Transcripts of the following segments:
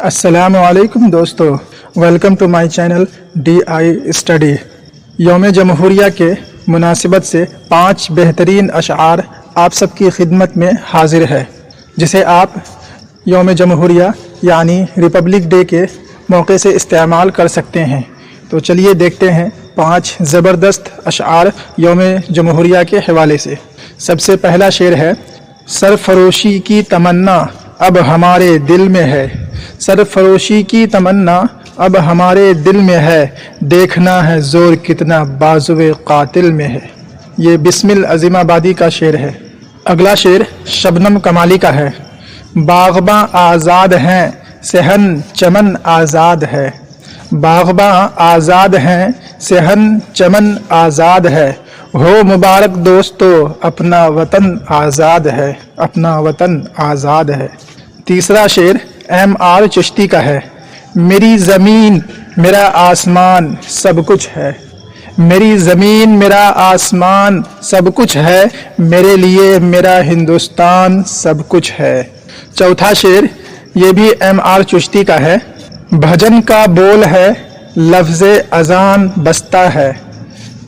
अस्सलाम वालेकुम दोस्तों, welcome to my channel DI study. यौम जमहूरिया के मुनासिबत से 5 बेहतरीन अशआर आप सबकी खिदमत में हाजिर है, जिसे आप यौम जमहूरिया यानी रिपब्लिक डे के मौके से इस्तेमाल कर सकते हैं। तो चलिए देखते हैं 5 ज़बरदस्त अशआर यौम जमहूरिया के हवाले से। सबसे पहला शेर है, सरफरोशी की तमन्ना अब हमारे दिल में है। सरफरोशी की तमन्ना अब हमारे दिल में है, देखना है ज़ोर कितना बाजुए कातिल में है। ये बिस्मिल अज़ीमाबादी का शेर है। अगला शेर शबनम कमाली का है। बाग़बां आज़ाद हैं, सहन चमन आज़ाद है। बाग़बां आज़ाद हैं, सहन चमन आज़ाद है। हो मुबारक दोस्तों, अपना वतन आज़ाद है, अपना वतन आज़ाद है। तीसरा शेर MR चिश्ती का है। मेरी ज़मीन मेरा आसमान सब कुछ है। मेरी ज़मीन मेरा आसमान सब कुछ है, मेरे लिए मेरा हिंदुस्तान सब कुछ है। चौथा शेर ये भी MR चिश्ती का है। भजन का बोल है, लफ्ज़े अज़ान बसता है।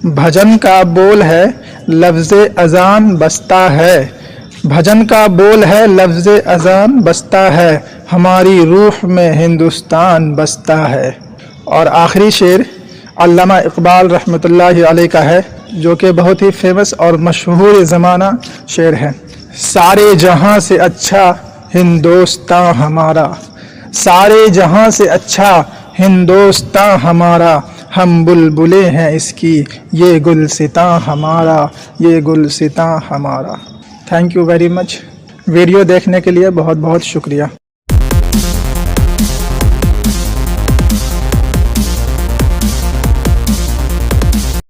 भजन का बोल है, लफ्ज़े अज़ान बसता है। भजन का बोल है, लफ्ज़े अज़ान बसता है, हमारी रूह में हिंदुस्तान बसता है। और आखिरी शेर अल्लामा इकबाल रहमतुल्लाहि अलैह का है, जो कि बहुत ही फेमस और मशहूर ज़माना शेर है। सारे जहां से अच्छा हिंदुस्तान हमारा, सारे जहां से अच्छा हिंदुस्तान हमारा, हम बुलबुलें हैं इसकी ये गुलसितां हमारा, ये गुलसितां हमारा। Thank you very much. Video देखने के लिए बहुत बहुत शुक्रिया।